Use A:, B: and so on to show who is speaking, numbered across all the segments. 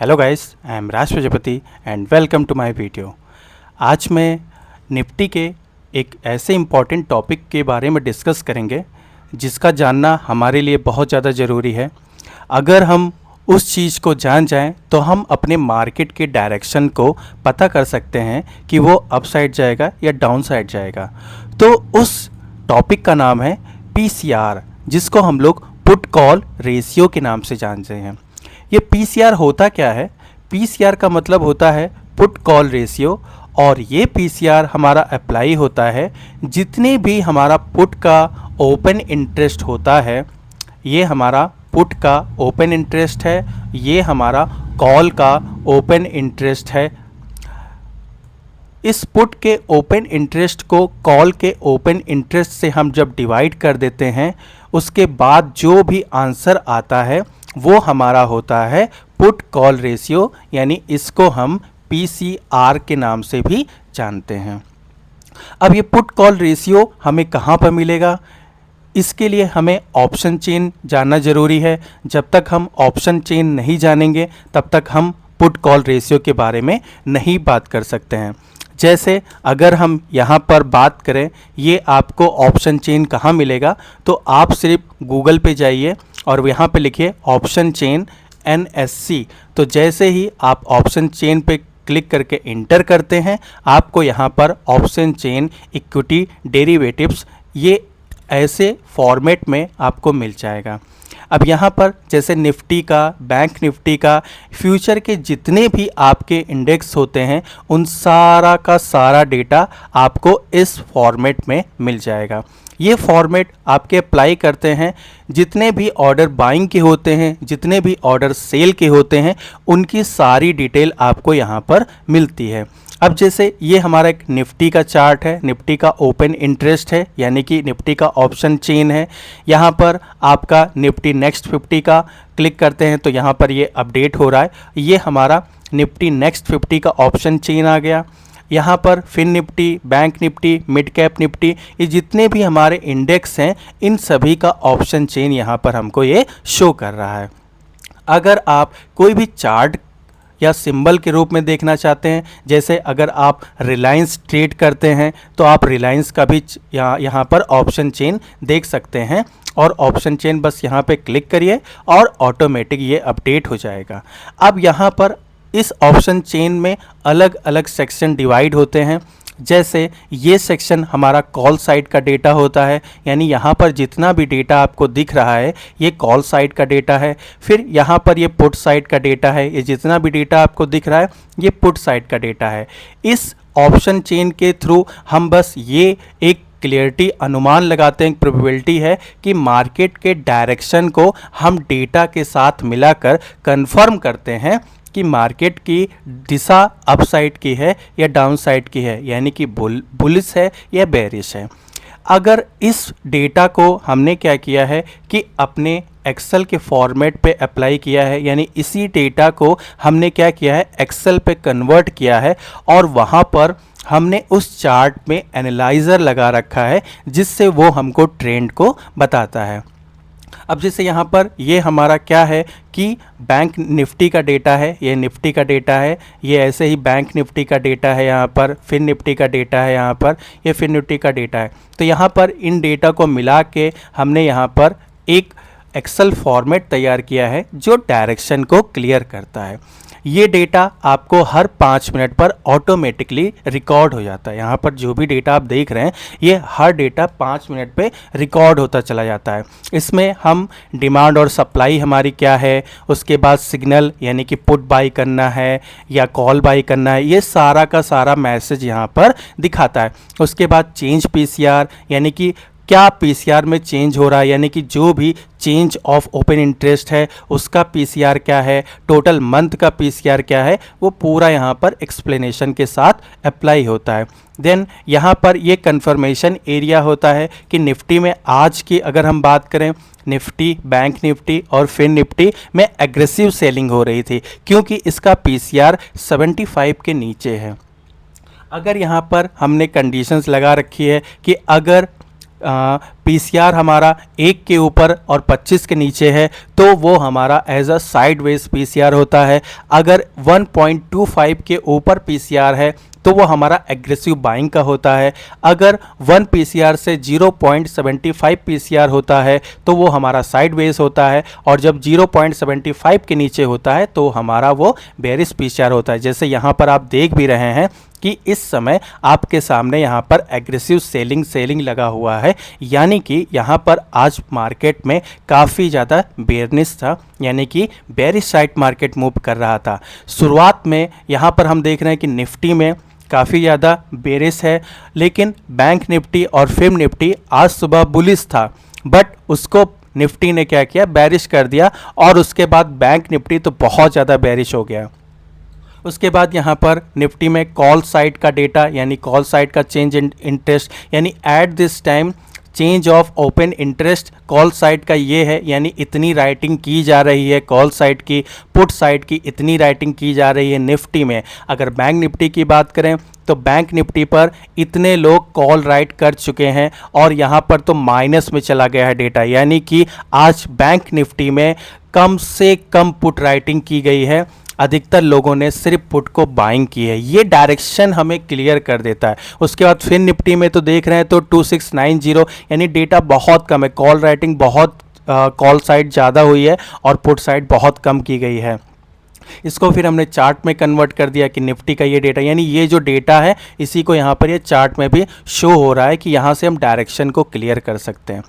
A: Hello guys, I am Raj Prajapati and welcome to my video. आज मैं Nifty के एक ऐसे इम्पॉर्टेंट टॉपिक के बारे में डिस्कस करेंगे जिसका जानना हमारे लिए बहुत ज़्यादा ज़रूरी है। अगर हम उस चीज़ को जान जाएं तो हम अपने मार्केट के डायरेक्शन को पता कर सकते हैं कि वो अप साइड जाएगा या डाउन साइड जाएगा। तो उस टॉपिक का नाम है PCR, जिसको हम लोग पुट कॉल रेशियो के नाम से जानते हैं। ये PCR होता क्या है? PCR का मतलब होता है पुट कॉल रेशियो, और ये PCR हमारा अप्लाई होता है जितने भी हमारा पुट का ओपन इंटरेस्ट होता है। ये हमारा पुट का ओपन इंटरेस्ट है, ये हमारा कॉल का ओपन इंटरेस्ट है। इस पुट के ओपन इंटरेस्ट को कॉल के ओपन इंटरेस्ट से हम जब डिवाइड कर देते हैं, उसके बाद जो भी आंसर आता है वो हमारा होता है पुट कॉल रेशियो, यानी इसको हम PCR के नाम से भी जानते हैं। अब ये पुट कॉल रेशियो हमें कहाँ पर मिलेगा? इसके लिए हमें ऑप्शन चेन जानना ज़रूरी है। जब तक हम ऑप्शन चेन नहीं जानेंगे तब तक हम पुट कॉल रेशियो के बारे में नहीं बात कर सकते हैं। जैसे अगर हम यहाँ पर बात करें, ये आपको ऑप्शन चेन कहाँ मिलेगा, तो आप सिर्फ गूगल पे जाइए और यहाँ पे लिखिए ऑप्शन चेन NSC। तो जैसे ही आप ऑप्शन चेन पे क्लिक करके इंटर करते हैं, आपको यहाँ पर ऑप्शन चेन इक्विटी डेरिवेटिव्स ये ऐसे फॉर्मेट में आपको मिल जाएगा। अब यहाँ पर जैसे निफ्टी का, बैंक निफ्टी का, फ्यूचर के जितने भी आपके इंडेक्स होते हैं, उन सारा का सारा डेटा आपको इस फॉर्मेट में मिल जाएगा। ये फॉर्मेट आपके अप्लाई करते हैं जितने भी ऑर्डर बाइंग के होते हैं, जितने भी ऑर्डर सेल के होते हैं, उनकी सारी डिटेल आपको यहाँ पर मिलती है। अब जैसे ये हमारा एक निफ्टी का चार्ट है, निफ्टी का ओपन इंटरेस्ट है, यानी कि निफ्टी का ऑप्शन चेन है। यहाँ पर आपका निफ्टी नेक्स्ट 50 का क्लिक करते हैं तो यहाँ पर ये अपडेट हो रहा है। ये हमारा निफ्टी नेक्स्ट 50 का ऑप्शन चेन आ गया। यहाँ पर Fin Nifty, Bank Nifty, mid cap Nifty, ये जितने भी हमारे इंडेक्स हैं, इन सभी का ऑप्शन चेन यहाँ पर हमको ये शो कर रहा है। अगर आप कोई भी चार्ट या सिंबल के रूप में देखना चाहते हैं, जैसे अगर आप रिलायंस ट्रेड करते हैं तो आप रिलायंस का भी यहाँ पर ऑप्शन चेन देख सकते हैं, और ऑप्शन चेन बस यहाँ पे क्लिक करिए और ऑटोमेटिक ये अपडेट हो जाएगा। अब यहाँ पर इस ऑप्शन चेन में अलग अलग सेक्शन डिवाइड होते हैं। जैसे ये सेक्शन हमारा कॉल साइड का डेटा होता है, यानी यहाँ पर जितना भी डेटा आपको दिख रहा है ये कॉल साइड का डेटा है। फिर यहाँ पर ये पुट साइड का डेटा है, ये जितना भी डेटा आपको दिख रहा है ये पुट साइड का डेटा है। इस ऑप्शन चेन के थ्रू हम बस ये एक क्लियरिटी अनुमान लगाते हैं, प्रोबेबिलिटी है कि मार्केट के डायरेक्शन को हम डेटा के साथ मिलाकर कंफर्म करते हैं कि मार्केट की दिशा अप साइड की है या डाउन साइड की है, यानी कि बुलिश है या बेरिश है। अगर इस डेटा को हमने क्या किया है कि अपने एक्सेल के फॉर्मेट पे अप्लाई किया है, यानी इसी डेटा को हमने क्या किया है, एक्सेल पे कन्वर्ट किया है, और वहाँ पर हमने उस चार्ट में एनालाइज़र लगा रखा है जिससे वो हमको ट्रेंड को बताता है। अब जैसे यहाँ पर ये हमारा क्या है कि बैंक निफ्टी का डेटा है, ये निफ्टी का डेटा है, ये ऐसे ही बैंक निफ्टी का डेटा है, यहाँ पर फिन निफ्टी का डेटा है, यहाँ पर ये फिन निफ्टी का डेटा है। तो यहाँ पर इन डेटा को मिला के हमने यहाँ पर एक एक्सेल फॉर्मेट तैयार किया है जो डायरेक्शन को क्लियर करता है। ये डेटा आपको हर 5 मिनट पर ऑटोमेटिकली रिकॉर्ड हो जाता है। यहाँ पर जो भी डेटा आप देख रहे हैं ये हर डेटा 5 मिनट पे रिकॉर्ड होता चला जाता है। इसमें हम डिमांड और सप्लाई हमारी क्या है, उसके बाद सिग्नल यानी कि पुट बाई करना है या कॉल बाई करना है, ये सारा का सारा मैसेज यहाँ पर दिखाता है। उसके बाद चेंज PCR, यानी कि क्या PCR में चेंज हो रहा है, यानी कि जो भी चेंज ऑफ ओपन इंटरेस्ट है उसका PCR क्या है, टोटल मंथ का PCR क्या है, वो पूरा यहाँ पर एक्सप्लेनेशन के साथ अप्लाई होता है। देन यहाँ पर ये कंफर्मेशन एरिया होता है कि निफ्टी में आज की अगर हम बात करें, निफ्टी, बैंक निफ्टी और फिन निफ्टी में एग्रेसिव सेलिंग हो रही थी क्योंकि इसका PCR 75 के नीचे है। अगर यहाँ पर हमने कंडीशंस लगा रखी है कि अगर पीसीआर हमारा 1 के ऊपर और 25 के नीचे है तो वो हमारा एज अ साइडवेज पीसीआर होता है। अगर 1.25 के ऊपर पीसीआर है तो वो हमारा एग्रेसिव बाइंग का होता है। अगर 1 पीसीआर से 0.75 पीसीआर होता है तो वो हमारा साइडवेज होता है, और जब 0.75 के नीचे होता है तो हमारा वो बेरिश पीसीआर होता है। जैसे यहाँ पर आप देख भी रहे हैं कि इस समय आपके सामने यहाँ पर एग्रेसिव सेलिंग लगा हुआ है, यानी कि यहाँ पर आज मार्केट में काफ़ी ज़्यादा बेयरनेस था, यानी कि बेरिश साइड मार्केट मूव कर रहा था। शुरुआत में यहाँ पर हम देख रहे हैं कि निफ्टी में काफ़ी ज़्यादा बेरिश है, लेकिन बैंक निफ्टी और फिम निफ्टी आज सुबह बुलिश था, बट उसको निफ्टी ने क्या किया, बेरिश कर दिया, और उसके बाद बैंक निफ्टी तो बहुत ज़्यादा बेरिश हो गया। उसके बाद यहाँ पर निफ्टी में कॉल साइड का डेटा, यानी कॉल साइड का चेंज इन इंटरेस्ट, यानी at this time change of open interest call side का ये है, यानी इतनी राइटिंग की जा रही है कॉल साइड की, पुट साइड की इतनी राइटिंग की जा रही है निफ्टी में। अगर बैंक निफ्टी की बात करें तो बैंक निफ्टी पर इतने लोग कॉल राइट कर चुके हैं और यहाँ पर तो माइनस में चला गया है डेटा, यानी कि आज बैंक निफ्टी में कम से कम पुट राइटिंग की गई है, अधिकतर लोगों ने सिर्फ पुट को बाइंग की है। ये डायरेक्शन हमें क्लियर कर देता है। उसके बाद फिर निफ्टी में तो देख रहे हैं तो 2690, यानी डेटा बहुत कम है, कॉल राइटिंग बहुत कॉल साइड ज़्यादा हुई है और पुट साइड बहुत कम की गई है। इसको फिर हमने चार्ट में कन्वर्ट कर दिया कि निफ्टी का ये डेटा, यानी ये जो डेटा है इसी को यहाँ पर ये चार्ट में भी शो हो रहा है कि यहाँ से हम डायरेक्शन को क्लियर कर सकते हैं।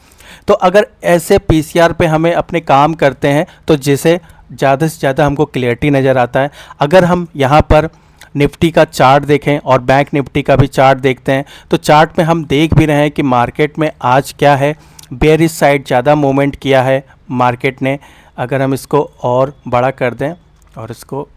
A: तो अगर ऐसे पीसीआर पे हमें अपने काम करते हैं तो जिसे ज़्यादा से ज़्यादा हमको क्लियरिटी नज़र आता है। अगर हम यहाँ पर निफ्टी का चार्ट देखें और बैंक निफ्टी का भी चार्ट देखते हैं तो चार्ट में हम देख भी रहे हैं कि मार्केट में आज क्या है, बेयरिश साइड ज़्यादा मूवमेंट किया है मार्केट ने। अगर हम इसको और बड़ा कर दें और इसको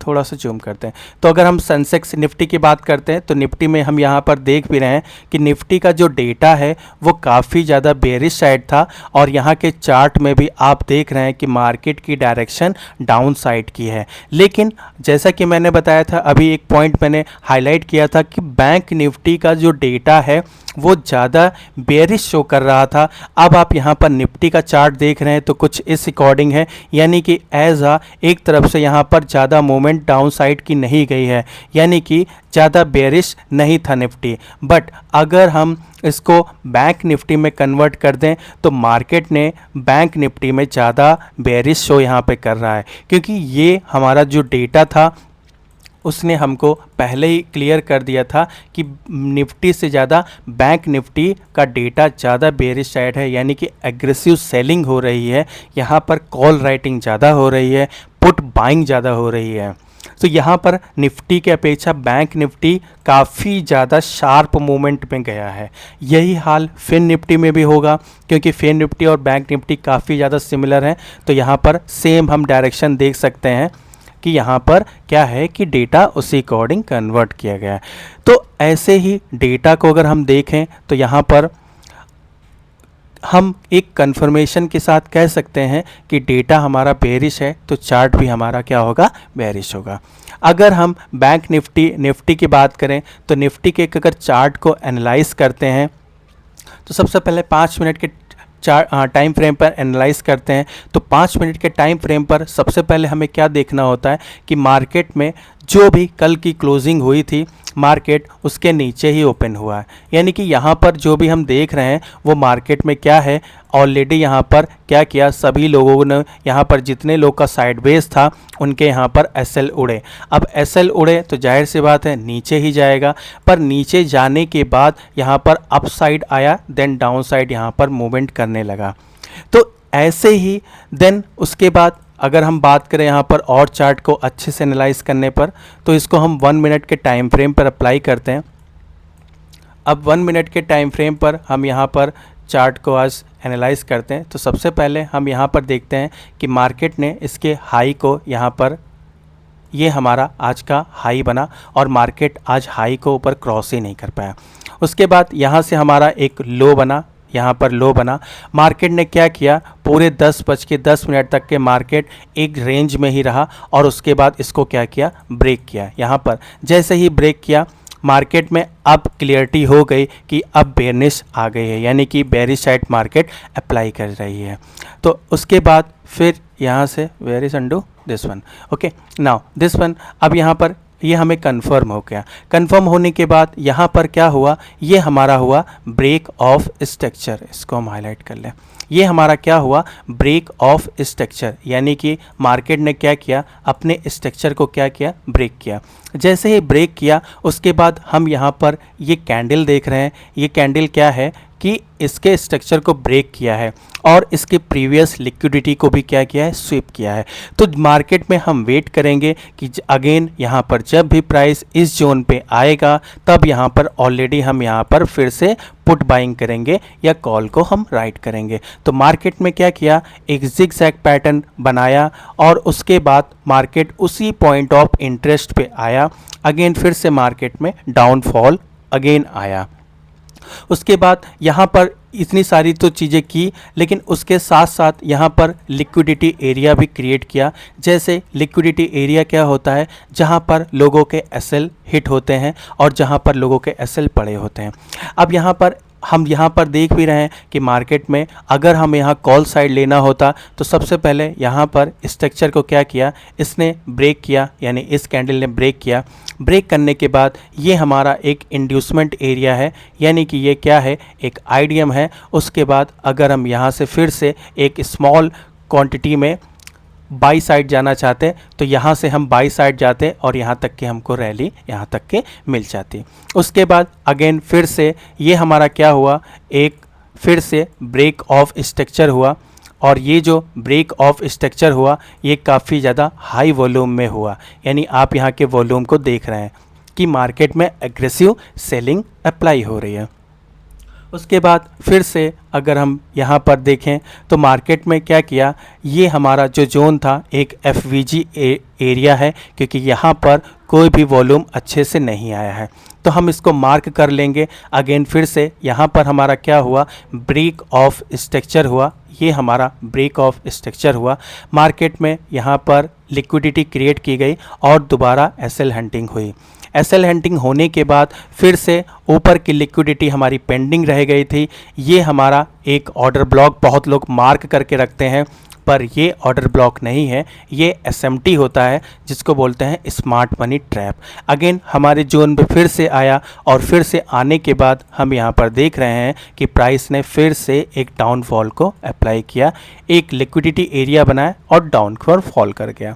A: थोड़ा सा जूम करते हैं तो अगर हम सेंसेक्स निफ्टी की बात करते हैं तो निफ्टी में हम यहाँ पर देख भी रहे हैं कि निफ्टी का जो डेटा है वो काफ़ी ज़्यादा बेयरिश साइड था, और यहाँ के चार्ट में भी आप देख रहे हैं कि मार्केट की डायरेक्शन डाउन साइड की है। लेकिन जैसा कि मैंने बताया था, अभी एक पॉइंट मैंने हाईलाइट किया था कि बैंक निफ्टी का जो डेटा है वो ज़्यादा बेयरिश शो कर रहा था। अब आप यहाँ पर निफ्टी का चार्ट देख रहे हैं तो कुछ इस अकॉर्डिंग है, यानी कि एज एक तरफ से यहाँ पर ज़्यादा मूवमेंट डाउन साइड की नहीं गई है, यानी कि ज़्यादा बेयरिश नहीं था निफ्टी। बट अगर हम इसको बैंक निफ्टी में कन्वर्ट कर दें तो मार्केट ने बैंक निफ्टी में ज़्यादा बेयरिश शो यहाँ पे कर रहा है, क्योंकि ये हमारा जो डेटा था उसने हमको पहले ही क्लियर कर दिया था कि निफ्टी से ज़्यादा बैंक निफ्टी का डेटा ज़्यादा बेयरिश साइड है, यानी कि एग्रेसिव सेलिंग हो रही है, यहाँ पर कॉल राइटिंग ज़्यादा हो रही है, पुट बाइंग ज़्यादा हो रही है। तो यहाँ पर निफ्टी के अपेक्षा बैंक निफ्टी काफ़ी ज़्यादा शार्प मूवमेंट में गया है। यही हाल फिन निफ्टी में भी होगा, क्योंकि फिन निफ्टी और बैंक निफ्टी काफ़ी ज़्यादा सिमिलर हैं। तो यहाँ पर सेम हम डायरेक्शन देख सकते हैं कि यहाँ पर क्या है कि डेटा उसी अकॉर्डिंग कन्वर्ट किया गया है। तो ऐसे ही डेटा को अगर हम देखें तो यहाँ पर हम एक कंफर्मेशन के साथ कह सकते हैं कि डेटा हमारा बेयरिश है तो चार्ट भी हमारा क्या होगा, बेयरिश होगा। अगर हम बैंक निफ्टी की बात करें तो निफ्टी के अगर चार्ट को एनालाइज करते हैं तो सबसे पहले 5 मिनट के टाइम फ्रेम पर एनालाइज करते हैं। तो 5 मिनट के टाइम फ्रेम पर सबसे पहले हमें क्या देखना होता है कि मार्केट में जो भी कल की क्लोजिंग हुई थी मार्केट उसके नीचे ही ओपन हुआ है, यानी कि यहाँ पर जो भी हम देख रहे हैं वो मार्केट में क्या है, ऑलरेडी यहाँ पर क्या किया, सभी लोगों ने यहाँ पर जितने लोग का साइडवेज था उनके यहाँ पर एसएल उड़े। अब एसएल उड़े तो जाहिर सी बात है नीचे ही जाएगा, पर नीचे जाने के बाद यहाँ पर अप साइड आया, देन डाउन साइड यहाँ पर मूवमेंट करने लगा। तो ऐसे ही देन उसके बाद अगर हम बात करें यहाँ पर और चार्ट को अच्छे से एनालाइज करने पर, तो इसको हम 1 मिनट के टाइम फ्रेम पर अप्लाई करते हैं। अब 1 मिनट के टाइम फ्रेम पर हम यहाँ पर चार्ट को आज एनालाइज करते हैं। तो सबसे पहले हम यहाँ पर देखते हैं कि मार्केट ने इसके हाई को यहाँ पर, ये हमारा आज का हाई बना और मार्केट आज हाई को ऊपर क्रॉस ही नहीं कर पाया। उसके बाद यहाँ से हमारा एक लो बना, यहाँ पर लो बना। मार्केट ने क्या किया, पूरे 10:10 तक के मार्केट एक रेंज में ही रहा और उसके बाद इसको क्या किया, ब्रेक किया। यहाँ पर जैसे ही ब्रेक किया मार्केट में अब क्लियरिटी हो गई कि अब बेयरनेस आ गई है, यानी कि बेयरिश साइड मार्केट अप्लाई कर रही है। तो उसके बाद फिर यहाँ से where is undo this one, okay now this one. अब यहाँ पर ये हमें कंफर्म हो गया। कंफर्म होने के बाद यहाँ पर क्या हुआ, ये हमारा हुआ ब्रेक ऑफ स्ट्रक्चर। इसको हम हाईलाइट कर लें। ये हमारा क्या हुआ, ब्रेक ऑफ स्ट्रक्चर, यानी कि मार्केट ने क्या किया, अपने स्ट्रक्चर को क्या किया, ब्रेक किया। जैसे ही ब्रेक किया उसके बाद हम यहाँ पर ये कैंडल देख रहे हैं। ये कैंडल क्या है कि इसके स्ट्रक्चर को ब्रेक किया है और इसके प्रीवियस लिक्विडिटी को भी क्या किया है, स्वीप किया है। तो मार्केट में हम वेट करेंगे कि अगेन यहाँ पर जब भी प्राइस इस जोन पे आएगा तब यहाँ पर ऑलरेडी हम यहाँ पर फिर से पुट बाइंग करेंगे या कॉल को हम राइट करेंगे। तो मार्केट में क्या किया, एक जिगजैग पैटर्न बनाया और उसके बाद मार्केट उसी पॉइंट ऑफ इंटरेस्ट पे आया। अगेन फिर से मार्केट में डाउनफॉल अगेन आया। उसके बाद यहाँ पर इतनी सारी तो चीज़ें की, लेकिन उसके साथ साथ यहाँ पर लिक्विडिटी एरिया भी क्रिएट किया। जैसे लिक्विडिटी एरिया क्या होता है, जहाँ पर लोगों के एसएल हिट होते हैं और जहाँ पर लोगों के एसएल पड़े होते हैं। अब यहाँ पर हम यहाँ पर देख भी रहे हैं कि मार्केट में अगर हम यहाँ कॉल साइड लेना होता तो सबसे पहले यहाँ पर स्ट्रक्चर को क्या किया, इसने ब्रेक किया, यानी इस कैंडल ने ब्रेक किया। ब्रेक करने के बाद ये हमारा एक इंड्यूसमेंट एरिया है, यानी कि ये क्या है, एक आईडीएम है। उसके बाद अगर हम यहाँ से फिर से एक स्मॉल क्वांटिटी में बाई साइड जाना चाहते तो यहाँ से हम बाई साइड जाते और यहाँ तक के हमको रैली यहाँ तक के मिल जाती। उसके बाद अगेन फिर से ये हमारा क्या हुआ, एक फिर से ब्रेक ऑफ स्ट्रक्चर हुआ और ये जो ब्रेक ऑफ स्ट्रक्चर हुआ ये काफ़ी ज़्यादा हाई वॉल्यूम में हुआ। यानी आप यहाँ के वॉल्यूम को देख रहे हैं कि मार्केट में एग्रेसिव सेलिंग अप्लाई हो रही है। उसके बाद फिर से अगर हम यहाँ पर देखें तो मार्केट में क्या किया, ये हमारा जो जोन था एक एफवीजी एरिया है, क्योंकि यहाँ पर कोई भी वॉल्यूम अच्छे से नहीं आया है। तो हम इसको मार्क कर लेंगे। अगेन फिर से यहाँ पर हमारा क्या हुआ, ब्रेक ऑफ स्ट्रक्चर हुआ। ये हमारा ब्रेक ऑफ स्ट्रक्चर हुआ। मार्केट में यहाँ पर लिक्विडिटी क्रिएट की गई और दोबारा एसएल हंटिंग हुई। एसएल हंटिंग होने के बाद फिर से ऊपर की लिक्विडिटी हमारी पेंडिंग रह गई थी। ये हमारा एक ऑर्डर ब्लॉक बहुत लोग मार्क करके रखते हैं, पर ये ऑर्डर ब्लॉक नहीं है, ये एसएमटी होता है जिसको बोलते हैं स्मार्ट मनी ट्रैप। अगेन हमारे जोन पे फिर से आया और फिर से आने के बाद हम यहाँ पर देख रहे हैं कि प्राइस ने फिर से एक डाउनफॉल को अप्लाई किया, एक लिक्विडिटी एरिया बनाया और डाउनफॉल फॉल कर गया।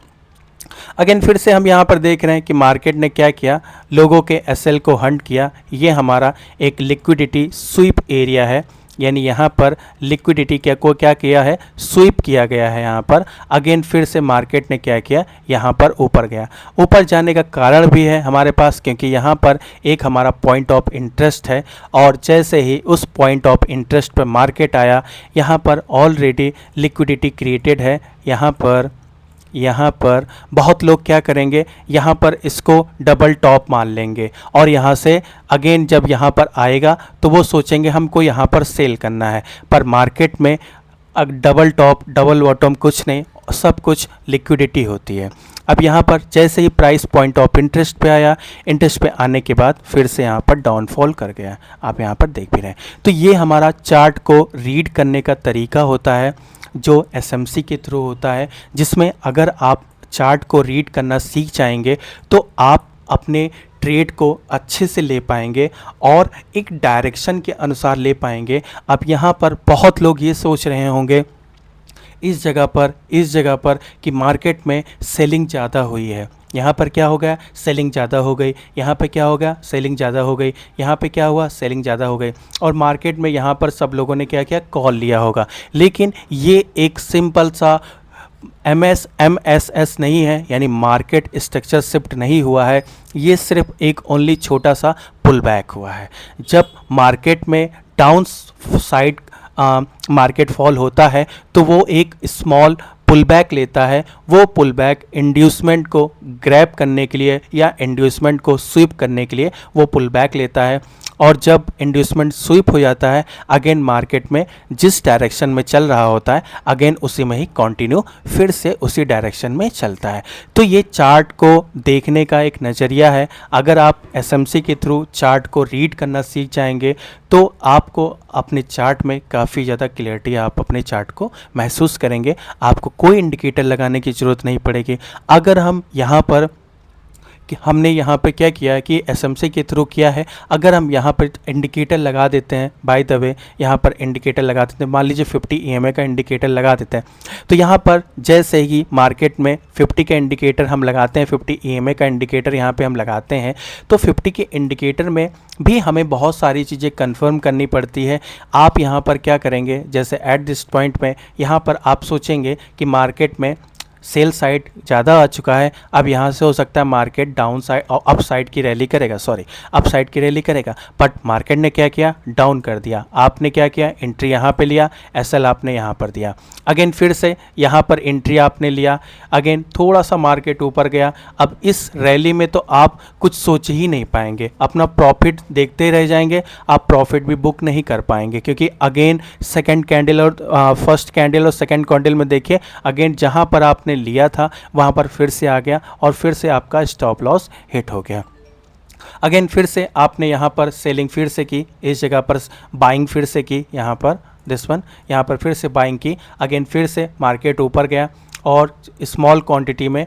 A: अगेन फिर से हम यहाँ पर देख रहे हैं कि मार्केट ने क्या किया, लोगों के एसएल को हंट किया। ये हमारा एक लिक्विडिटी स्वीप एरिया है, यानी यहाँ पर लिक्विडिटी को क्या किया है, स्वीप किया गया है यहाँ पर। अगेन फिर से मार्केट ने क्या किया, यहाँ पर ऊपर गया। ऊपर जाने का कारण भी है हमारे पास, क्योंकि यहाँ पर एक हमारा पॉइंट ऑफ इंटरेस्ट है और जैसे ही उस पॉइंट ऑफ इंटरेस्ट पर मार्केट आया, यहाँ पर ऑलरेडी लिक्विडिटी क्रिएटेड है। यहाँ पर बहुत लोग क्या करेंगे, यहाँ पर इसको डबल टॉप मान लेंगे और यहाँ से अगेन जब यहाँ पर आएगा तो वो सोचेंगे हमको यहाँ पर सेल करना है। पर मार्केट में डबल टॉप डबल बॉटम कुछ नहीं, सब कुछ लिक्विडिटी होती है। अब यहाँ पर जैसे ही प्राइस पॉइंट ऑफ इंटरेस्ट पे आया, इंटरेस्ट पे आने के बाद फिर से यहाँ पर डाउनफॉल कर गया, आप यहाँ पर देख भी रहे हैं। तो ये हमारा चार्ट को रीड करने का तरीका होता है जो एसएमसी के थ्रू होता है, जिसमें अगर आप चार्ट को रीड करना सीख जाएंगे तो आप अपने ट्रेड को अच्छे से ले पाएंगे और एक डायरेक्शन के अनुसार ले पाएंगे। अब यहाँ पर बहुत लोग ये सोच रहे होंगे इस जगह पर कि मार्केट में सेलिंग ज़्यादा हुई है, यहाँ पर क्या हो गया, सेलिंग ज़्यादा हो गई, यहाँ पे क्या हो गया, सेलिंग ज़्यादा हो गई, यहाँ पे क्या हुआ, सेलिंग ज़्यादा हो गई और मार्केट में यहाँ पर सब लोगों ने क्या किया, कॉल लिया होगा। लेकिन ये एक सिंपल सा MSS नहीं है, यानी मार्केट स्ट्रक्चर शिफ्ट नहीं हुआ है, ये सिर्फ एक ओनली छोटा सा पुल बैक हुआ है। जब मार्केट में डाउन साइड मार्केट फॉल होता है तो वो एक स्मॉल पुल बैक लेता है। वो पुल बैक इंड्यूसमेंट को ग्रैब करने के लिए या इंड्यूसमेंट को स्वीप करने के लिए वो पुल बैक लेता है और जब इंड्यूसमेंट स्वीप हो जाता है अगेन मार्केट में जिस डायरेक्शन में चल रहा होता है अगेन उसी में ही कंटिन्यू फिर से उसी डायरेक्शन में चलता है। तो ये चार्ट को देखने का एक नज़रिया है। अगर आप एसएमसी के थ्रू चार्ट को रीड करना सीख जाएंगे तो आपको अपने चार्ट में काफ़ी ज़्यादा क्लियरिटी आप अपने चार्ट को महसूस करेंगे। आपको कोई इंडिकेटर लगाने की ज़रूरत नहीं पड़ेगी। अगर हम यहाँ पर कि हमने यहाँ पे क्या किया है कि एसएमसी के थ्रू किया है, अगर हम यहाँ पर इंडिकेटर लगा देते हैं, बाय द वे यहाँ पर इंडिकेटर लगा देते हैं, मान लीजिए 50 EMA का इंडिकेटर लगा देते हैं, तो यहाँ पर जैसे ही मार्केट में 50 का इंडिकेटर हम लगाते हैं, 50 EMA का इंडिकेटर यहाँ पे हम लगाते हैं, तो 50 के इंडिकेटर में भी हमें बहुत सारी चीज़ें कंफर्म करनी पड़ती है। आप यहाँ पर क्या करेंगे, जैसे एट दिस पॉइंट में यहाँ पर आप सोचेंगे कि मार्केट में सेल साइड ज़्यादा आ चुका है, अब यहाँ से हो सकता है मार्केट डाउन साइड और अप साइड की रैली करेगा, अप साइड की रैली करेगा, बट मार्केट ने क्या किया, डाउन कर दिया। आपने क्या किया, एंट्री यहाँ पे लिया, एसएल आपने यहाँ पर दिया, अगेन फिर से यहाँ पर एंट्री आपने लिया, अगेन थोड़ा सा मार्केट ऊपर गया। अब इस रैली में तो आप कुछ सोच ही नहीं पाएंगे, अपना प्रॉफिट देखते रह जाएंगे, आप प्रॉफिट भी बुक नहीं कर पाएंगे, क्योंकि अगेन सेकेंड कैंडल और फर्स्ट कैंडल और सेकेंड कैंडल में देखिए अगेन जहाँ पर आपने लिया था वहां पर फिर से आ गया और फिर से आपका स्टॉप लॉस हिट हो गया। अगेन फिर से आपने यहां पर सेलिंग फिर से की, इस जगह पर बाइंग फिर से की, यहां पर दिस वन, यहां पर फिर से बाइंग की, अगेन फिर से मार्केट ऊपर गया और स्मॉल क्वांटिटी में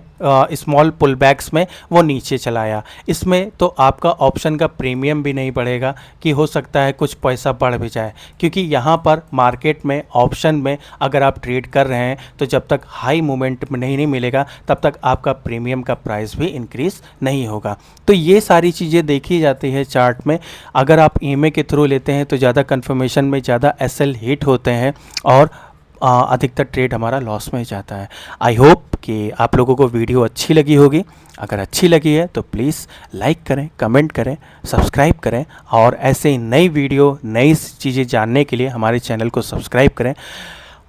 A: स्मॉल पुल बैक्स में वो नीचे चलाया। इसमें तो आपका ऑप्शन का प्रीमियम भी नहीं बढ़ेगा कि हो सकता है कुछ पैसा बढ़ भी जाए, क्योंकि यहाँ पर मार्केट में ऑप्शन में अगर आप ट्रेड कर रहे हैं तो जब तक हाई मोमेंट नहीं मिलेगा तब तक आपका प्रीमियम का प्राइस भी इंक्रीज़ नहीं होगा। तो ये सारी चीज़ें देखी जाती है चार्ट में। अगर आप EMA के थ्रू लेते हैं तो ज़्यादा कन्फर्मेशन में ज़्यादा SL हिट होते हैं और अधिकतर ट्रेड हमारा लॉस में जाता है। आई होप कि आप लोगों को वीडियो अच्छी लगी होगी। अगर अच्छी लगी है तो प्लीज़ लाइक करें, कमेंट करें, सब्सक्राइब करें और ऐसे ही नई वीडियो नई चीज़ें जानने के लिए हमारे चैनल को सब्सक्राइब करें।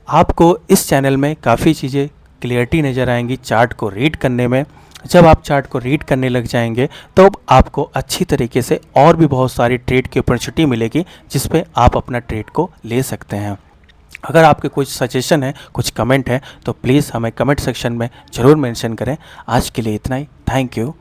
A: आपको इस चैनल में काफ़ी चीज़ें क्लियरिटी नज़र आएंगी चार्ट को रीड करने में। जब आप चार्ट को रीड करने लग जाएंगे तो आपको अच्छी तरीके से और भी बहुत सारी ट्रेड की अपॉर्चुनिटी मिलेगी जिस पे आप अपना ट्रेड को ले सकते हैं। अगर आपके कुछ सजेशन है, कुछ कमेंट है तो प्लीज़ हमें कमेंट सेक्शन में ज़रूर मेंशन करें। आज के लिए इतना ही। Thank you.